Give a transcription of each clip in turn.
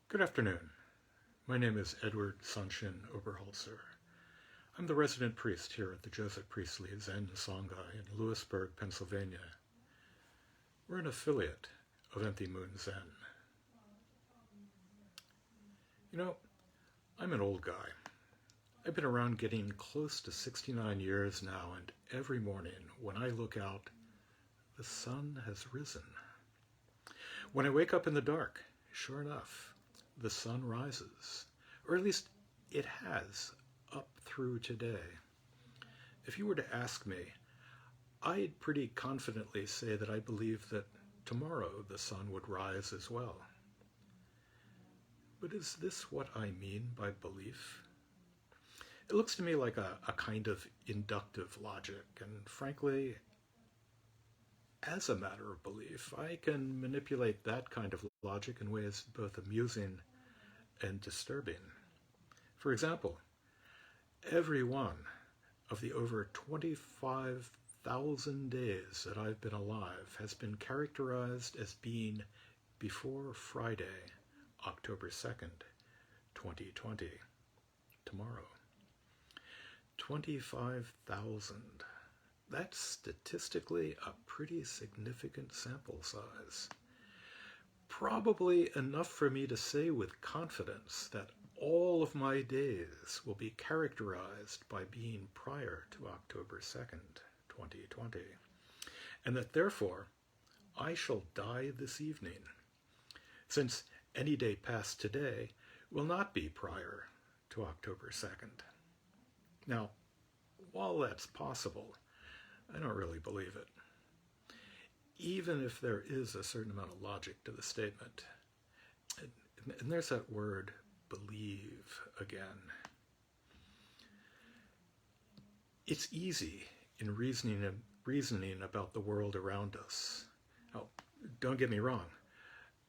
Good afternoon. My name is Edward Sanshin Oberholtzer. I'm the resident priest here at the Joseph Priestley Zen Sangha in Lewisburg, Pennsylvania. We're an affiliate of Moon Zen. You know, I'm an old guy. I've been around getting close to 69 years now, and every morning when I look out, the sun has risen. When I wake up in the dark, sure enough, the sun rises, or at least it has up through today. If you were to ask me, I'd pretty confidently say that I believe that tomorrow the sun would rise as well. But is this what I mean by belief? It looks to me like a kind of inductive logic, and frankly, as a matter of belief, I can manipulate that kind of logic in ways both amusing and disturbing. For example, every one of the over 25,000 days that I've been alive has been characterized as being before Friday, October 2nd, 2020, tomorrow. 25,000. That's statistically a pretty significant sample size. Probably enough for me to say with confidence that all of my days will be characterized by being prior to October 2nd, 2020, and that therefore I shall die this evening, since any day past today will not be prior to October 2nd. Now, while that's possible, I don't really believe it. Even if there is a certain amount of logic to the statement. And there's that word, believe, again. It's easy in reasoning about the world around us. Now, don't get me wrong,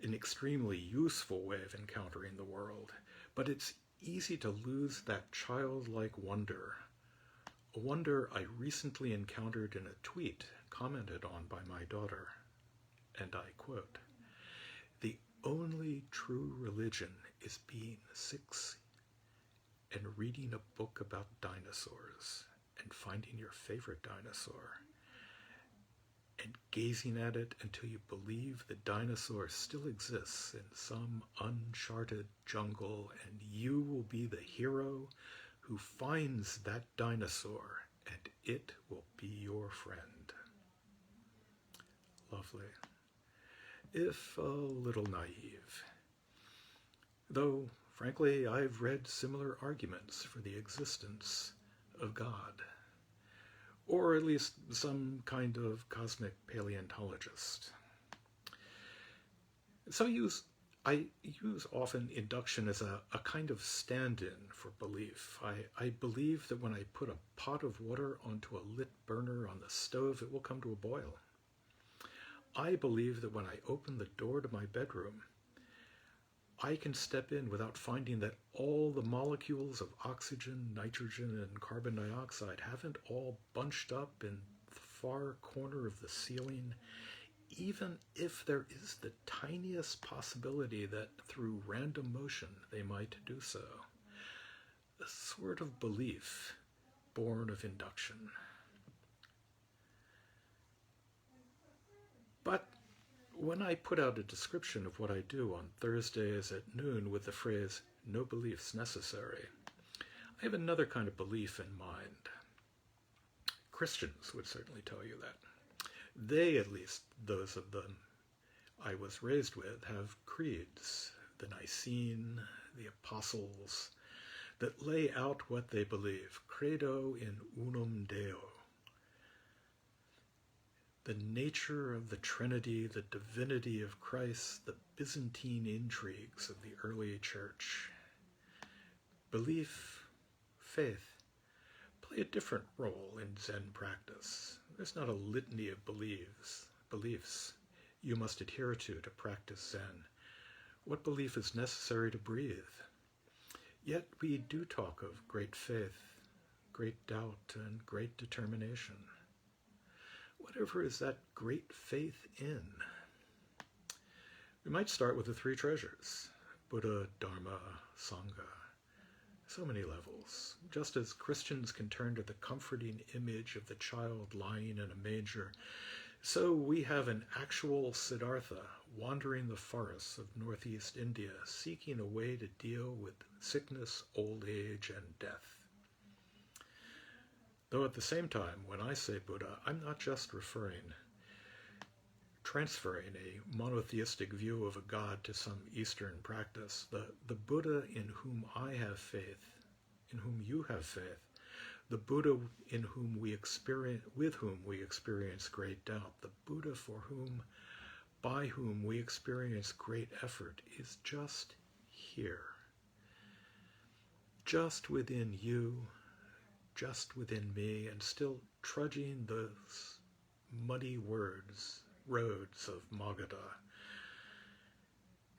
an extremely useful way of encountering the world, but it's easy to lose that childlike wonder. A wonder I recently encountered in a tweet commented on by my daughter, and I quote, "The only true religion is being 6 and reading a book about dinosaurs and finding your favorite dinosaur and gazing at it until you believe the dinosaur still exists in some uncharted jungle, and you will be the hero who finds that dinosaur, and it will be your friend." Lovely, if a little naive. Though, frankly, I've read similar arguments for the existence of God, or at least some kind of cosmic paleontologist. So I use often induction as a kind of stand-in for belief. I believe that when I put a pot of water onto a lit burner on the stove, it will come to a boil. I believe that when I open the door to my bedroom, I can step in without finding that all the molecules of oxygen, nitrogen, and carbon dioxide haven't all bunched up in the far corner of the ceiling, even if there is the tiniest possibility that through random motion they might do so. A sort of belief born of induction. But when I put out a description of what I do on Thursdays at noon with the phrase, "no beliefs necessary," I have another kind of belief in mind. Christians would certainly tell you that. They, at least those of them I was raised with, have creeds, the Nicene, the Apostles, that lay out what they believe, credo in unum Deo. The nature of the Trinity, the divinity of Christ, the Byzantine intrigues of the early church. Belief, faith, play a different role in Zen practice. There's not a litany of beliefs you must adhere to practice Zen. What belief is necessary to breathe? Yet we do talk of great faith, great doubt, and great determination. Whatever is that great faith in? We might start with the three treasures: Buddha, Dharma, Sangha. So many levels. Just as Christians can turn to the comforting image of the child lying in a manger, so we have an actual Siddhartha wandering the forests of northeast India, seeking a way to deal with sickness, old age, and death. Though at the same time, when I say Buddha, I'm not just transferring a monotheistic view of a god to some Eastern practice. The Buddha in whom I have faith, in whom you have faith, the Buddha in whom with whom we experience great doubt, the Buddha by whom we experience great effort, is just here. Just within you, just within me, and still trudging those muddy roads of Magadha.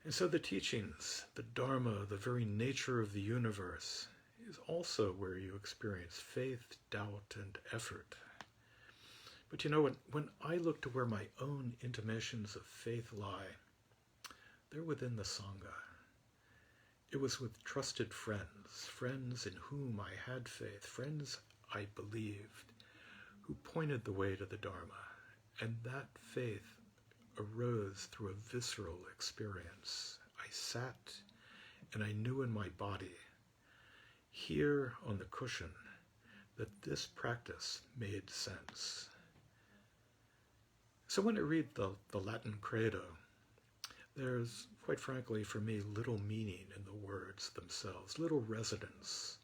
And so the teachings, the Dharma, the very nature of the universe, is also where you experience faith, doubt, and effort. But you know, when I look to where my own intimations of faith lie, they're within the Sangha. It was with trusted friends in whom I had faith, friends I believed, who pointed the way to the Dharma. And that faith arose through a visceral experience. I sat and I knew in my body, here on the cushion, that this practice made sense. So when I read the Latin Credo, there's, quite frankly, for me, little meaning in the words themselves, little resonance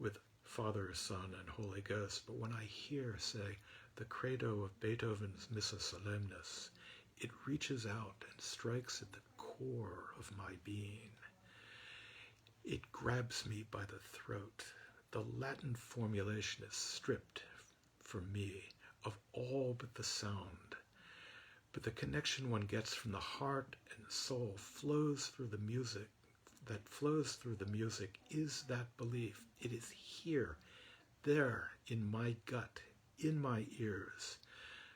with Father, Son, and Holy Ghost. But when I hear, say, the Credo of Beethoven's Missa Solemnis, it reaches out and strikes at the core of my being. It grabs me by the throat. The Latin formulation is stripped, for me, of all but the sound. But the connection one gets from the heart and soul flows through the music. That flows through the music is that belief. It is here, there, in my gut, in my ears.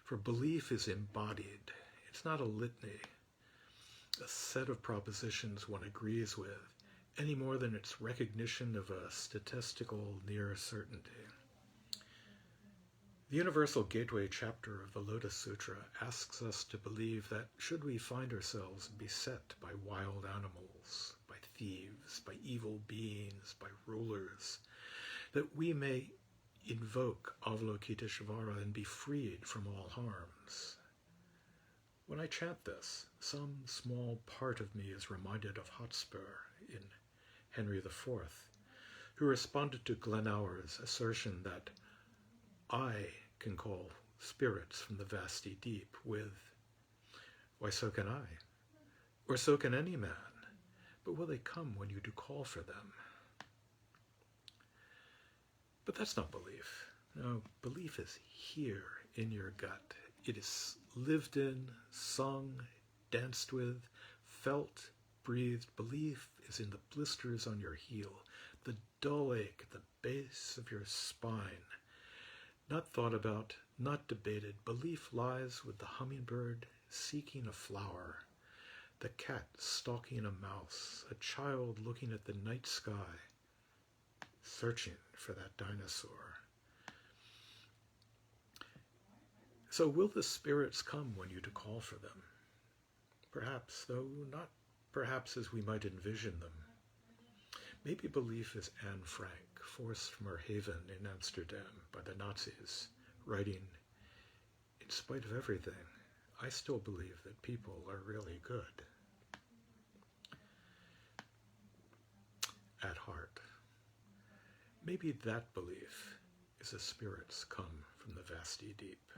For belief is embodied. It's not a litany, a set of propositions one agrees with, any more than its recognition of a statistical near certainty. The Universal Gateway chapter of the Lotus Sutra asks us to believe that should we find ourselves beset by wild animals, by thieves, by evil beings, by rulers, that we may invoke Avalokiteshvara and be freed from all harms. When I chant this, some small part of me is reminded of Hotspur in Henry IV, who responded to Glenhower's assertion that I can call spirits from the vasty deep with, why, so can I, or so can any man, but will they come when you do call for them? But that's not belief. No, belief is here in your gut. It is lived in, sung, danced with, felt, breathed. Belief is in the blisters on your heel, the dull ache at the base of your spine. Not thought about, not debated. Belief lies with the hummingbird seeking a flower, the cat stalking a mouse, a child looking at the night sky, searching for that dinosaur. So will the spirits come when you do call for them? Perhaps, though not perhaps as we might envision them. Maybe belief is Anne Frank, forced from her haven in Amsterdam by the Nazis, writing, "In spite of everything, I still believe that people are really good." At heart. Maybe that belief is the spirits come from the vasty deep.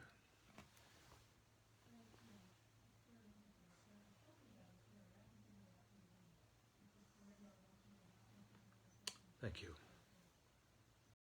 Thank you.